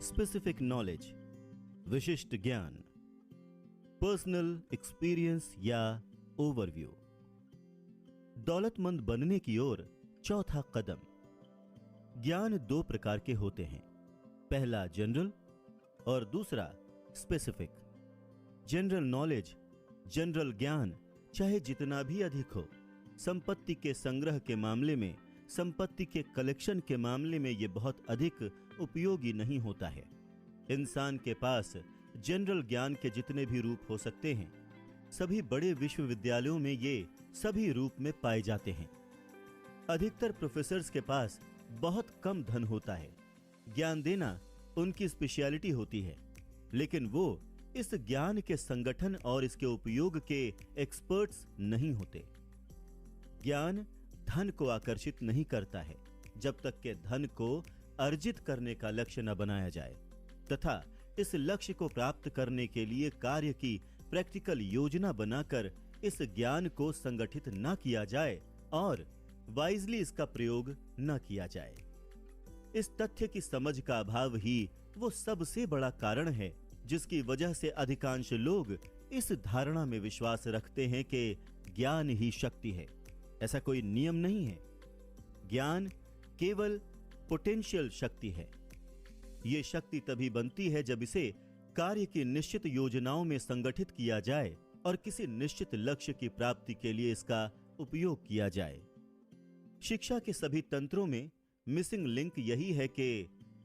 Specific knowledge, विशिष्ट ज्ञान, personal experience या ओवरव्यू। दौलतमंद बनने की ओर चौथा कदम। ज्ञान दो प्रकार के होते हैं, पहला जनरल और दूसरा स्पेसिफिक। जनरल नॉलेज, जनरल ज्ञान चाहे जितना भी अधिक हो, संपत्ति के संग्रह के मामले में, संपत्ति के कलेक्शन के मामले में यह बहुत अधिक उपयोगी नहीं होता है। इंसान के पास जनरल ज्ञान के जितने भी रूप हो सकते हैं, सभी बड़े विश्वविद्यालयों में ये सभी रूप में पाए जाते हैं। अधिकतर प्रोफेसर्स के पास बहुत कम धन होता है, ज्ञान देना उनकी स्पेशलिटी होती है, लेकिन वो इस ज्ञान के संगठन और इसके उपयोग के एक्सपर्ट्स नहीं होते। ज्ञान धन को आकर्षित नहीं करता है जब तक कि धन को अर्जित करने का लक्ष्य न बनाया जाए तथा इस लक्ष्य को प्राप्त करने के लिए कार्य की प्रैक्टिकल योजना बनाकर इस ज्ञान को संगठित न किया जाए और वाइजली इसका प्रयोग न किया जाए। इस तथ्य की समझ का अभाव ही वो सबसे बड़ा कारण है जिसकी वजह से अधिकांश लोग इस धारणा में विश्वास रखते हैं कि ज्ञान ही शक्ति है। ऐसा कोई नियम नहीं है। ज्ञान केवल पोटेंशियल शक्ति है। यह शक्ति तभी बनती है जब इसे कार्य की निश्चित योजनाओं में संगठित किया जाए और किसी निश्चित लक्ष्य की प्राप्ति के लिए इसका उपयोग किया जाए। शिक्षा के सभी तंत्रों में मिसिंग लिंक यही है कि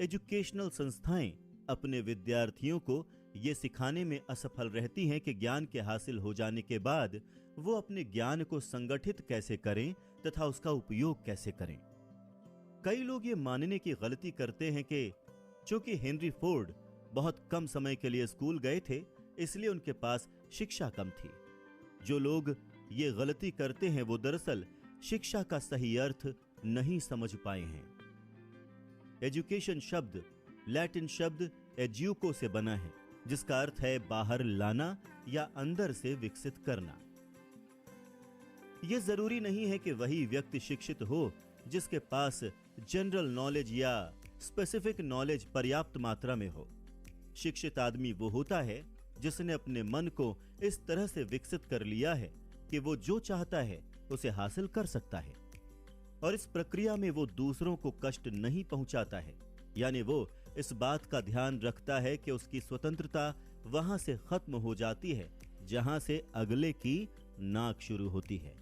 एजुकेशनल संस्थाएं अपने विद्यार्थियों को यह सिखाने में असफल रहती हैं कि ज्ञान के हासिल हो जाने के बाद वो अपने ज्ञान को संगठित कैसे करें तथा उसका उपयोग कैसे करें। कई लोग ये मानने की गलती करते हैं कि चूंकि हेनरी फोर्ड बहुत कम समय के लिए स्कूल गए थे, इसलिए उनके पास शिक्षा कम थी। जो लोग ये गलती करते हैं वो दरअसल शिक्षा का सही अर्थ नहीं समझ पाए हैं। एजुकेशन शब्द लैटिन शब्द एज्यूको से बना है, जिसका अर्थ है बाहर लाना या अंदर से विकसित करना। यह जरूरी नहीं है कि वही व्यक्ति शिक्षित हो जिसके पास जनरल नॉलेज या स्पेसिफिक नॉलेज पर्याप्त मात्रा में हो। शिक्षित आदमी वो होता है जिसने अपने मन को इस तरह से विकसित कर लिया है कि वो जो चाहता है उसे हासिल कर सकता है और इस प्रक्रिया में वो दूसरों को कष्ट नहीं पहुंचाता है। यानी वो इस बात का ध्यान रखता है कि उसकी स्वतंत्रता वहां से खत्म हो जाती है जहां से अगले की नाक शुरू होती है।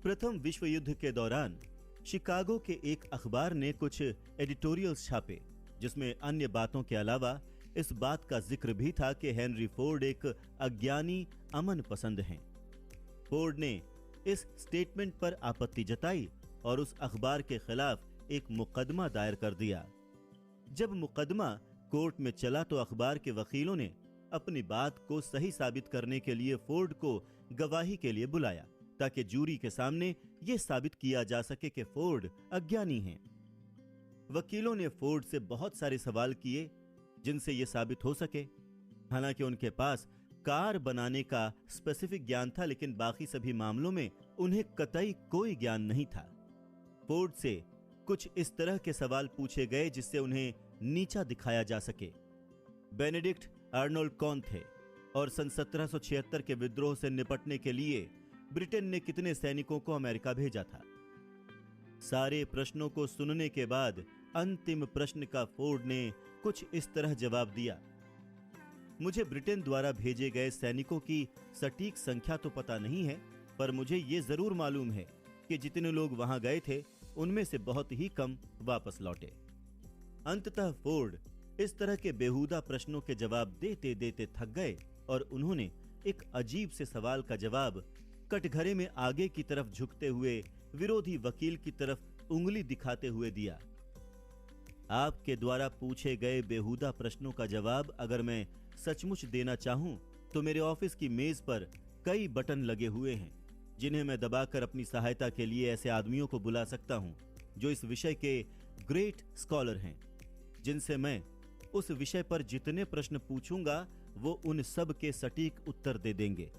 प्रथम विश्व युद्ध के दौरान शिकागो के एक अखबार ने कुछ एडिटोरियल्स छापे जिसमें अन्य बातों के अलावा इस बात का जिक्र भी था कि हेनरी फोर्ड एक अज्ञानी अमन पसंद हैं। फोर्ड ने इस स्टेटमेंट पर आपत्ति जताई और उस अखबार के खिलाफ एक मुकदमा दायर कर दिया। जब मुकदमा कोर्ट में चला तो अखबार के वकीलों ने अपनी बात को सही साबित करने के लिए फोर्ड को गवाही के लिए बुलाया ताकि जूरी के सामने यह साबित किया जा सके कि फोर्ड अज्ञानी हैं। वकीलों ने फोर्ड से बहुत सारे सवाल किए जिनसे यह साबित हो सके। हालांकि उनके पास कार बनाने का स्पेसिफिक ज्ञान था, लेकिन बाकी सभी मामलों में उन्हें कतई कोई ज्ञान नहीं था। फोर्ड से कुछ इस तरह के सवाल पूछे गए जिससे उन्हें नीचा दिखाया जा सके। बेनेडिक्ट आर्नोल्ड कौन थे और सन 1776 के विद्रोह से निपटने के लिए ब्रिटेन ने कितने सैनिकों को अमेरिका भेजा था। सारे प्रश्नों को सुनने के बाद अंतिम प्रश्न का फोर्ड ने कुछ इस तरह जवाब दिया, मुझे ब्रिटेन द्वारा भेजे गए सैनिकों की सटीक संख्या तो पता नहीं है, पर मुझे यह जरूर मालूम है कि जितने लोग वहां गए थे उनमें से बहुत ही कम वापस लौटे। अंततः फोर्ड इस तरह के बेहुदा प्रश्नों के जवाब देते देते थक गए और उन्होंने एक अजीब से सवाल का जवाब कटघरे में आगे की तरफ झुकते हुए विरोधी वकील की तरफ उंगली दिखाते हुए दिया। आपके द्वारा पूछे गए बेहुदा प्रश्नों का जवाब अगर मैं सचमुच देना चाहूं तो मेरे ऑफिस की मेज पर कई बटन लगे हुए हैं जिन्हें मैं दबाकर अपनी सहायता के लिए ऐसे आदमियों को बुला सकता हूं जो इस विषय के ग्रेट स्कॉलर हैं, जिनसे मैं उस विषय पर जितने प्रश्न पूछूंगा वो उन सब के सटीक उत्तर दे देंगे।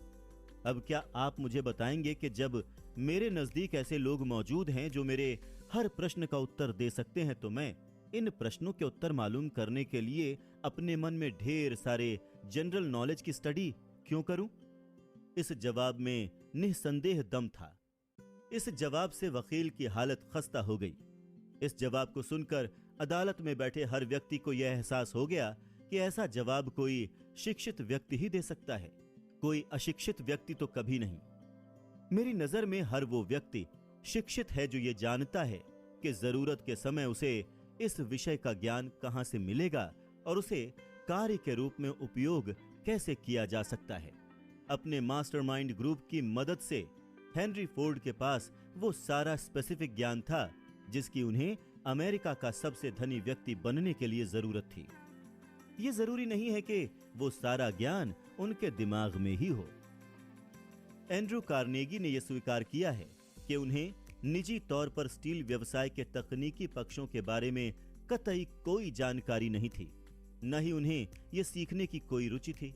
अब क्या आप मुझे बताएंगे कि जब मेरे नजदीक ऐसे लोग मौजूद हैं जो मेरे हर प्रश्न का उत्तर दे सकते हैं तो मैं इन प्रश्नों के उत्तर मालूम करने के लिए अपने मन में ढेर सारे जनरल नॉलेज की स्टडी क्यों करूं? इस जवाब में निसंदेह दम था। इस जवाब से वकील की हालत खस्ता हो गई। इस जवाब को सुनकर अदालत में बैठे हर व्यक्ति को यह एहसास हो गया कि ऐसा जवाब कोई शिक्षित व्यक्ति ही दे सकता है, कोई अशिक्षित व्यक्ति तो कभी नहीं। मेरी नजर में हर वो व्यक्ति शिक्षित है जो ये जानता है कि जरूरत के समय उसे इस विषय का ज्ञान कहां से मिलेगा और उसे कार्य के रूप में उपयोग कैसे किया जा सकता है। अपने मास्टरमाइंड ग्रुप की मदद से हेनरी फोर्ड के पास वो सारा स्पेसिफिक ज्ञान था जिसकी उन्हें अमेरिका का सबसे धनी व्यक्ति बनने के लिए जरूरत थी। ये जरूरी नहीं है कि वो सारा ज्ञान उनके दिमाग में ही हो। एंड्रू कार्नेगी ने यह स्वीकार किया है कि उन्हें निजी तौर पर स्टील व्यवसाय के तकनीकी पक्षों के बारे में कतई कोई जानकारी नहीं थी, न ही उन्हें यह सीखने की कोई रुचि थी।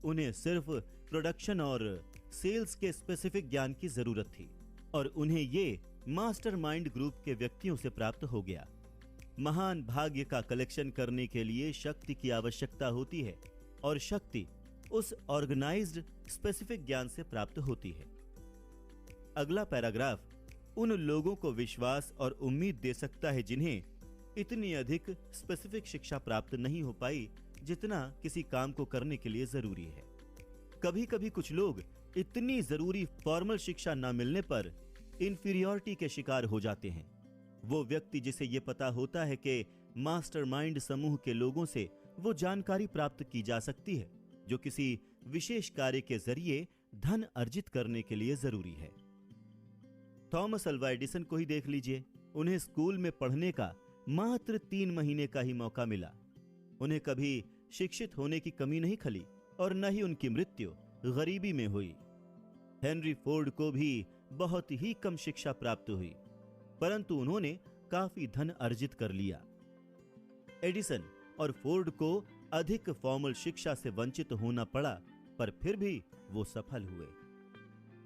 उन्हें सिर्फ प्रोडक्शन और सेल्स के स्पेसिफिक ज्ञान की जरूरत थी और उन्हें ये मास्टरमाइंड ग्रुप के व्यक्तियों से प्राप्त हो गया। महान भाग्य का कलेक्शन करने के लिए शक्ति की आवश्यकता होती है और शक्ति उस ऑर्गेनाइज्ड स्पेसिफिक ज्ञान से प्राप्त होती है। अगला पैराग्राफ उन लोगों को विश्वास और उम्मीद दे सकता है जिन्हें इतनी अधिक स्पेसिफिक शिक्षा प्राप्त नहीं हो पाई जितना किसी काम को करने के लिए जरूरी है। कभी कभी कुछ लोग इतनी जरूरी फॉर्मल शिक्षा न मिलने पर इंफीरियरिटी के शिकार हो जाते हैं। वो व्यक्ति जिसे ये पता होता है कि मास्टरमाइंड समूह के लोगों से वो जानकारी प्राप्त की जा सकती है जो किसी विशेष कार्य के जरिए धन अर्जित करने के लिए जरूरी है। थॉमस अल्वा एडिसन को ही देख लीजिए। उन्हें स्कूल में पढ़ने का मात्र 3 महीने का ही मौका मिला। उन्हें कभी शिक्षित होने की कमी नहीं खली और न ही उनकी मृत्यु गरीबी में हुई। हेनरी फोर्ड को भी बहुत ही कम शिक्षा प्राप्त हुई, परंतु उन्होंने काफी धन अर्जित कर लिया। एडिसन और फोर्ड को अधिक फॉर्मल शिक्षा से वंचित होना पड़ा, पर फिर भी वो सफल हुए।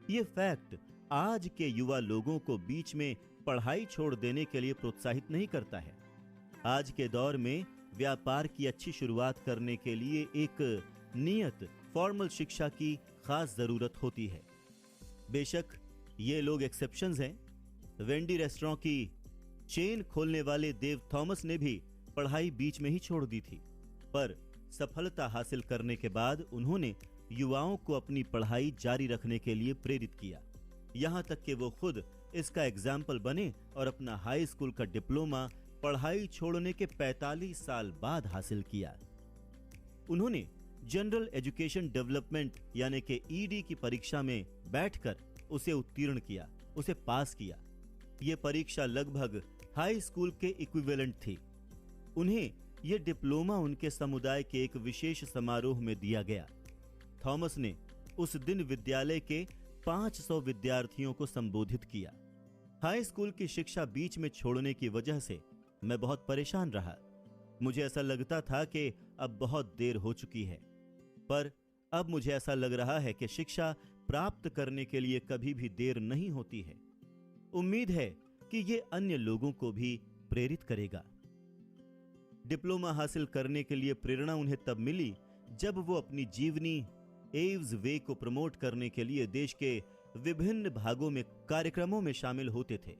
ये फैक्ट आज के युवा लोगों को बीच में पढ़ाई छोड़ देने के लिए प्रोत्साहित नहीं करता है। आज के दौर में व्यापार की अच्छी शुरुआत करने के लिए एक नियत फॉर्मल शिक्षा की खास जरूरत होती है। बेशक ये लोग एक्सेप्शंस हैं। वेंडी रेस्टोरेंट की चेन खोलने वाले देव थॉमस ने भी पढ़ाई बीच में ही छोड़ दी थी, पर सफलता हासिल करने के बाद उन्होंने युवाओं को अपनी पढ़ाई जारी रखने के लिए प्रेरित किया, यहां तक कि वो खुद इसका एग्जाम्पल बने और अपना हाई स्कूल का डिप्लोमा पढ़ाई छोड़ने के 45 साल बाद हासिल किया। उन्होंने जनरल एजुकेशन डेवलपमेंट यानी कि ईडी की परीक्षा में बैठकर उसे उत्तीर्ण किया, उसे पास किया। यह परीक्षा लगभग हाई स्कूल के इक्विवेलेंट थी। उन्हें यह डिप्लोमा उनके समुदाय के एक विशेष समारोह में दिया गया। थॉमस ने उस दिन विद्यालय के 500 विद्यार्थियों को संबोधित किया। हाई स्कूल की शिक्षा बीच में छोड़ने की वजह से मैं बहुत परेशान रहा। मुझे ऐसा लगता था कि अब बहुत देर हो चुकी है, पर अब मुझे ऐसा लग रहा है कि शिक्षा प्राप्त करने के लिए कभी भी देर नहीं होती है। उम्मीद है कि यह अन्य लोगों को भी प्रेरित करेगा। डिप्लोमा हासिल करने के लिए प्रेरणा उन्हें तब मिली जब वो अपनी जीवनी एव्स वे को प्रमोट करने के लिए देश के विभिन्न भागों में कार्यक्रमों में शामिल होते थे।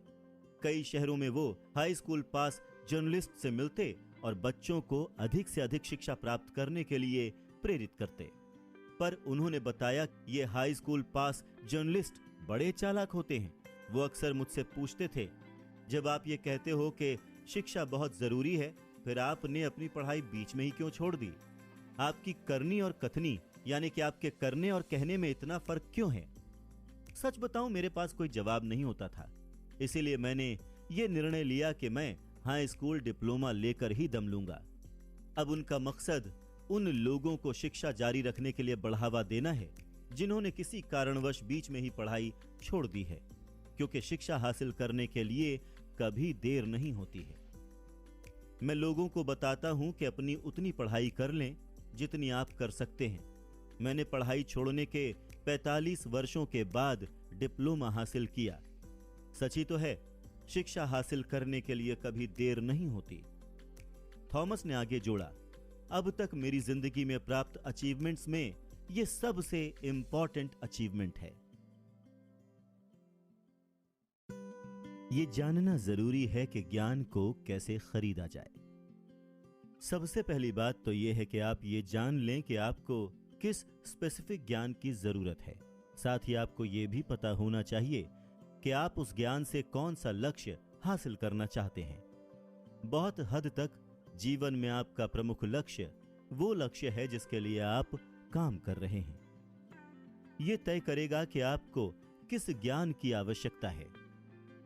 कई शहरों में वो हाई स्कूल पास जर्नलिस्ट से मिलते और बच्चों को अधिक से अधिक शिक्षा प्राप्त करने के लिए प्रेरित करते। पर उन्होंने बताया ये हाई स्कूल पास जर्नलिस्ट बड़े चालाक होते हैं। वो अक्सर मुझसे पूछते थे, जब आप ये कहते हो कि शिक्षा बहुत जरूरी है, फिर आपने अपनी पढ़ाई बीच में ही क्यों छोड़ दी? आपकी करनी और कथनी यानी कि आपके करने और कहने में इतना फर्क क्यों है? सच बताऊं, मेरे पास कोई जवाब नहीं होता था। इसीलिए मैंने ये निर्णय लिया कि मैं हाई स्कूल डिप्लोमा लेकर ही दम लूंगा। अब उनका मकसद उन लोगों को शिक्षा जारी रखने के लिए बढ़ावा देना है जिन्होंने किसी कारणवश बीच में ही पढ़ाई छोड़ दी है, क्योंकि शिक्षा हासिल करने के लिए कभी देर नहीं होती है। मैं लोगों को बताता हूं कि अपनी उतनी पढ़ाई कर लें जितनी आप कर सकते हैं। मैंने पढ़ाई छोड़ने के 45 वर्षों के बाद डिप्लोमा हासिल किया। सच ही तो है, शिक्षा हासिल करने के लिए कभी देर नहीं होती। थॉमस ने आगे जोड़ा, अब तक मेरी जिंदगी में प्राप्त अचीवमेंट्स में ये सबसे इंपॉर्टेंट अचीवमेंट है। ये जानना जरूरी है कि ज्ञान को कैसे खरीदा जाए। सबसे पहली बात तो यह है कि आप ये जान लें कि आपको किस स्पेसिफिक ज्ञान की जरूरत है। साथ ही आपको ये भी पता होना चाहिए कि आप उस ज्ञान से कौन सा लक्ष्य हासिल करना चाहते हैं। बहुत हद तक जीवन में आपका प्रमुख लक्ष्य वो लक्ष्य है जिसके लिए आप काम कर रहे हैं। ये तय करेगा कि आपको किस ज्ञान की आवश्यकता है।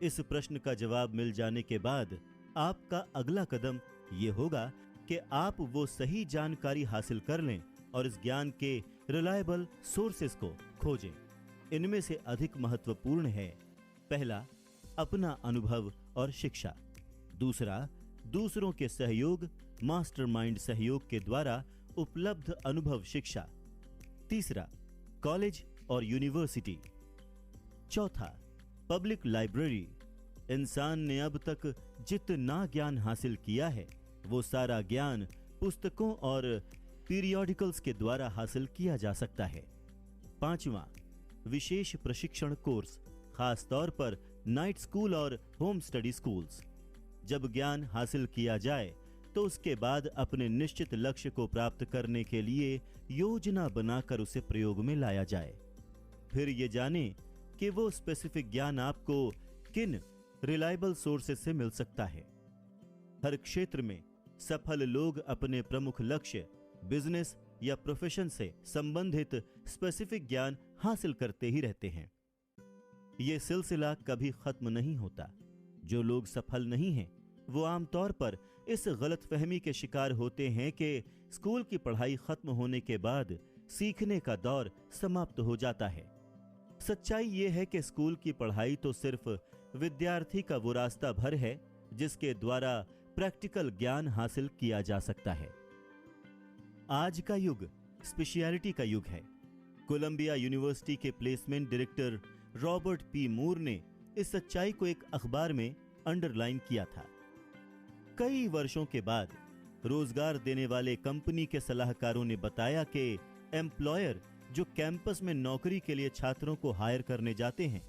इस प्रश्न का जवाब मिल जाने के बाद आपका अगला कदम ये होगा कि आप वो सही जानकारी हासिल कर लें और इस ज्ञान के रिलायबल सोर्सेस को खोजें। इनमें से अधिक महत्वपूर्ण है, पहला, अपना अनुभव और शिक्षा। दूसरा, दूसरों के सहयोग, मास्टरमाइंड सहयोग के द्वारा उपलब्ध अनुभव शिक्षा। तीसरा, कॉलेज और यूनिवर्सिटी। चौथा, पब्लिक लाइब्रेरी। इंसान ने अब तक जितना ज्ञान हासिल किया है वो सारा ज्ञान पुस्तकों और पीरियोडिकल्स के द्वारा हासिल किया जा सकता है। पांचवा, विशेष प्रशिक्षण कोर्स, खास तौर पर नाइट स्कूल और होम स्टडी स्कूल्स। जब ज्ञान हासिल किया जाए तो उसके बाद अपने निश्चित लक्ष्य को प्राप्त करने के लिए योजना बनाकर उसे प्रयोग में लाया जाए। फिर ये जाने कि वो स्पेसिफिक ज्ञान आपको किन रिलायबल सोर्सेस से मिल सकता है। हर क्षेत्र में सफल लोग अपने प्रमुख लक्ष्य, बिजनेस या प्रोफेशन से संबंधित स्पेसिफिक ज्ञान हासिल करते ही रहते हैं। यह सिलसिला कभी खत्म नहीं होता। जो लोग सफल नहीं हैं वो आमतौर पर इस गलतफहमी के शिकार होते हैं कि स्कूल की पढ़ाई खत्म होने के बाद सीखने का दौर समाप्त हो जाता है। सच्चाई ये है कि स्कूल की पढ़ाई तो सिर्फ विद्यार्थी का वो रास्ता भर है जिसके द्वारा प्रैक्टिकल ज्ञान हासिल किया जा सकता है। आज का युग स्पेशलिटी का युग है। कोलंबिया यूनिवर्सिटी के प्लेसमेंट डायरेक्टर रॉबर्ट पी मूर ने इस सच्चाई को एक अखबार में अंडरलाइन किया था। कई वर्षों के बाद रोजगार देने वाले कंपनी के सलाहकारों ने बताया कि एम्प्लॉयर जो कैंपस में नौकरी के लिए छात्रों को हायर करने जाते हैं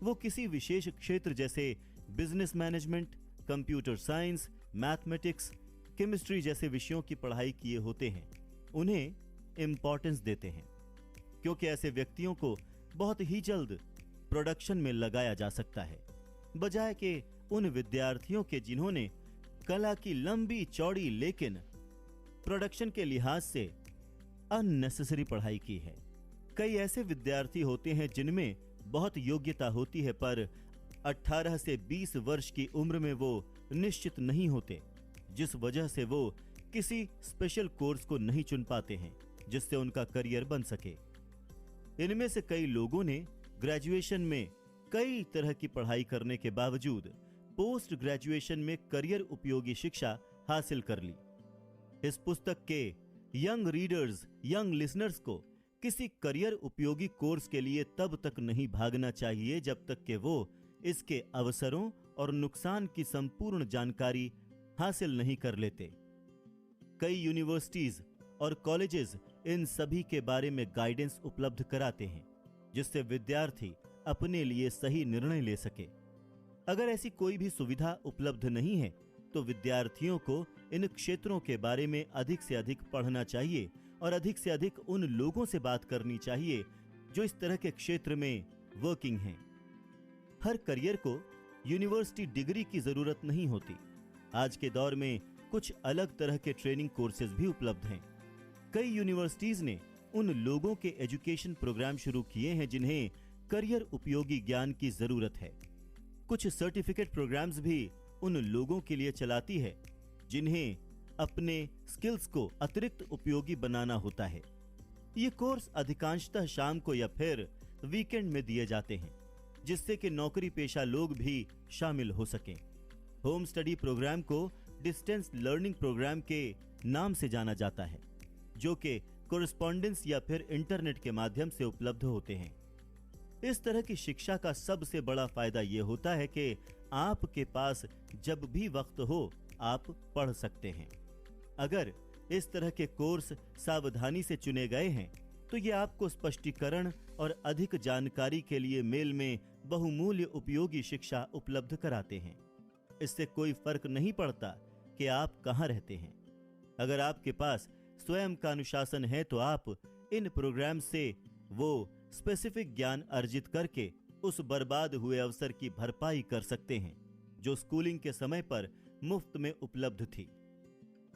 वो किसी विशेष क्षेत्र जैसे business management, computer science, mathematics, chemistry जैसे विषयों की पढ़ाई किए होते हैं। उन्हें इंपॉर्टेंस देते हैं क्योंकि ऐसे व्यक्तियों को बहुत ही जल्द प्रोडक्शन में लगाया जा सकता है, बजाय कि उन विद्यार्थियों के जिन्होंने कला की लंबी चौड़ी लेकिन प्रोडक्शन के लिहाज से अननेसेसरी पढ़ाई की है। कई ऐसे विद्यार्थी होते हैं जिनमें बहुत योग्यता होती है पर 18 से 20 वर्ष की उम्र में वो निश्चित नहीं होते, जिस वजह से वो किसी स्पेशल कोर्स को नहीं चुन पाते हैं जिससे उनका करियर बन सके। इनमें से कई लोगों ने ग्रेजुएशन में कई तरह की पढ़ाई करने के बावजूद पोस्ट ग्रेजुएशन में करियर उपयोगी शिक्षा हासिल कर ली। इस पुस्तक के यंग रीडर्स, यंग लिसनर्स को किसी करियर उपयोगी कोर्स के लिए तब तक नहीं भागना चाहिए जब तक कि वो इसके अवसरों और नुकसान की संपूर्ण जानकारी हासिल नहीं कर लेते। कई यूनिवर्सिटीज और कॉलेजेस इन सभी के बारे में गाइडेंस उपलब्ध कराते हैं जिससे विद्यार्थी अपने लिए सही निर्णय ले सके। अगर ऐसी कोई भी सुविधा उपलब्ध नहीं है तो विद्यार्थियों को इन क्षेत्रों के बारे में अधिक से अधिक पढ़ना चाहिए और अधिक से अधिक उन लोगों से बात करनी चाहिए जो इस तरह के क्षेत्र में वर्किंग हैं। हर करियर को यूनिवर्सिटी डिग्री की जरूरत नहीं होती। आज के दौर में कुछ अलग तरह के ट्रेनिंग कोर्सेज भी उपलब्ध हैं। कई यूनिवर्सिटीज ने उन लोगों के एजुकेशन प्रोग्राम शुरू किए हैं जिन्हें करियर उपयोगी ज्ञान की जरूरत है। कुछ सर्टिफिकेट प्रोग्राम्स भी उन लोगों के लिए चलाती है जिन्हें अपने स्किल्स को अतिरिक्त उपयोगी बनाना होता है। ये कोर्स अधिकांशतः शाम को या फिर वीकेंड में दिए जाते हैं जिससे कि नौकरी पेशा लोग भी शामिल हो सकें। होम स्टडी प्रोग्राम को डिस्टेंस लर्निंग प्रोग्राम के नाम से जाना जाता है जो कि कोरेस्पॉन्डेंस या फिर इंटरनेट के माध्यम से उपलब्ध होते हैं। इस तरह की शिक्षा का सबसे बड़ा फायदा यह होता है कि आपके पास जब भी वक्त हो आप पढ़ सकते हैं। अगर इस तरह के कोर्स सावधानी से चुने गए हैं तो ये आपको स्पष्टीकरण और अधिक जानकारी के लिए मेल में बहुमूल्य उपयोगी शिक्षा उपलब्ध कराते हैं। इससे कोई फर्क नहीं पड़ता कि आप कहाँ रहते हैं। अगर आपके पास स्वयं का अनुशासन है तो आप इन प्रोग्राम से वो स्पेसिफिक ज्ञान अर्जित करके उस बर्बाद हुए अवसर की भरपाई कर सकते हैं जो स्कूलिंग के समय पर मुफ्त में उपलब्ध थी।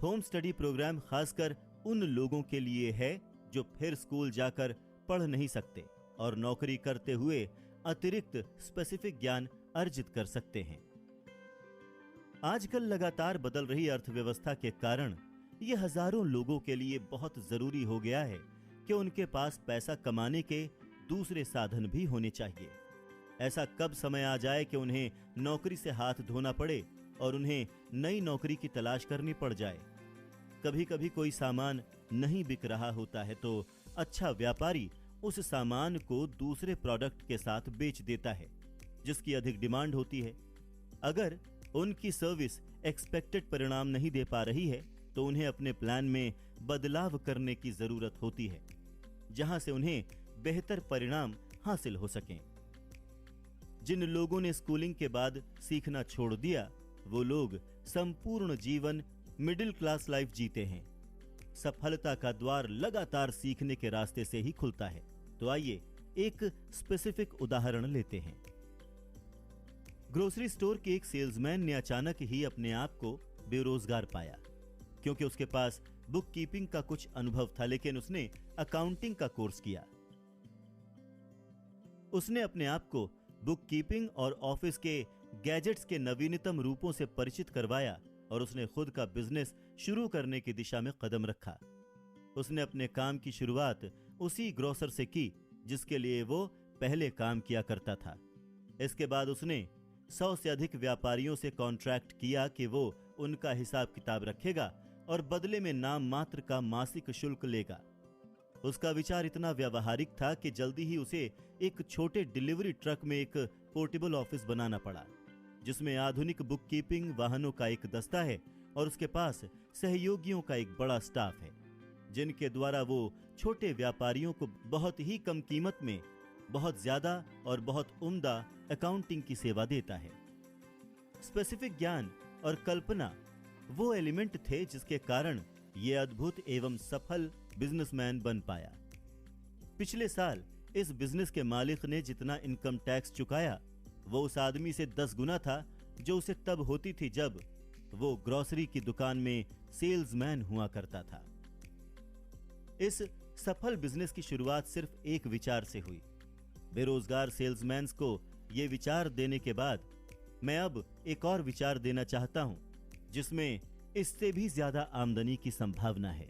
होम स्टडी प्रोग्राम खासकर उन लोगों के लिए है जो फिर स्कूल जाकर पढ़ नहीं सकते और नौकरी करते हुए अतिरिक्त स्पेसिफिक ज्ञान अर्जित कर सकते हैं। आजकल लगातार बदल रही अर्थव्यवस्था के कारण यह हजारों लोगों के लिए बहुत जरूरी हो गया है कि उनके पास पैसा कमाने के दूसरे साधन भी होने चाहिए। ऐसा कब समय आ जाए कि उन्हें नौकरी से हाथ धोना पड़े और उन्हें नई नौकरी की तलाश करनी पड़ जाए। कभी कभी कोई सामान नहीं बिक रहा होता है तो अच्छा व्यापारी उस सामान को दूसरे प्रोडक्ट के साथ बेच देता है जिसकी अधिक डिमांड होती है। अगर उनकी सर्विस एक्सपेक्टेड परिणाम नहीं दे पा रही है तो उन्हें अपने प्लान में बदलाव करने की जरूरत होती है जहां से उन्हें बेहतर परिणाम हासिल हो सकें। जिन लोगों ने स्कूलिंग के बाद सीखना छोड़ दिया वो लोग संपूर्ण जीवन मिडिल क्लास लाइफ जीते हैं। सफलता का द्वार लगातार सीखने के रास्ते से ही खुलता है। तो आइए एक स्पेसिफिक उदाहरण लेते हैं। ग्रोसरी स्टोर के एक सेल्समैन ने अचानक ही अपने आप को बेरोजगार पाया क्योंकि उसके पास बुक कीपिंग का कुछ अनुभव था, लेकिन उसने अकाउंटिंग का कोर्स किया। उसने अपने आप को बुक कीपिंग और ऑफिस के गैजेट्स के नवीनतम रूपों से परिचित करवाया और उसने खुद का बिजनेस शुरू करने की दिशा में कदम रखा। उसने अपने काम की शुरुआत उसी ग्रोसर से की जिसके लिए वो पहले काम किया करता था। इसके बाद उसने 100 से अधिक व्यापारियों से कॉन्ट्रैक्ट किया कि वो उनका हिसाब किताब रखेगा और बदले में नाम मात्र का मासिक शुल्क लेगा। उसका विचार इतना व्यावहारिक था कि जल्दी ही उसे एक छोटे डिलीवरी ट्रक में एक पोर्टेबल ऑफिस बनाना पड़ा जिसमें आधुनिक बुक कीपिंग वाहनों का एक दस्ता है और उसके पास सहयोगियों का एक बड़ा स्टाफ है जिनके द्वारा वो छोटे व्यापारियों को बहुत ही कम कीमत में बहुत ज्यादा और बहुत उम्दा अकाउंटिंग की सेवा देता है। स्पेसिफिक ज्ञान और कल्पना वो एलिमेंट थे जिसके कारण ये अद्भुत एवं सफल बिजनेसमैन बन पाया। पिछले साल इस बिजनेस के मालिक ने जितना इनकम टैक्स चुकाया वो उस आदमी से 10 गुना था जो उसे तब होती थी जब वो ग्रोसरी की दुकान में सेल्समैन हुआ करता था। इस सफल बिजनेस की शुरुआत सिर्फ एक विचार से हुई। बेरोजगार सेल्समैन को यह विचार देने के बाद मैं अब एक और विचार देना चाहता हूं जिसमें इससे भी ज्यादा आमदनी की संभावना है।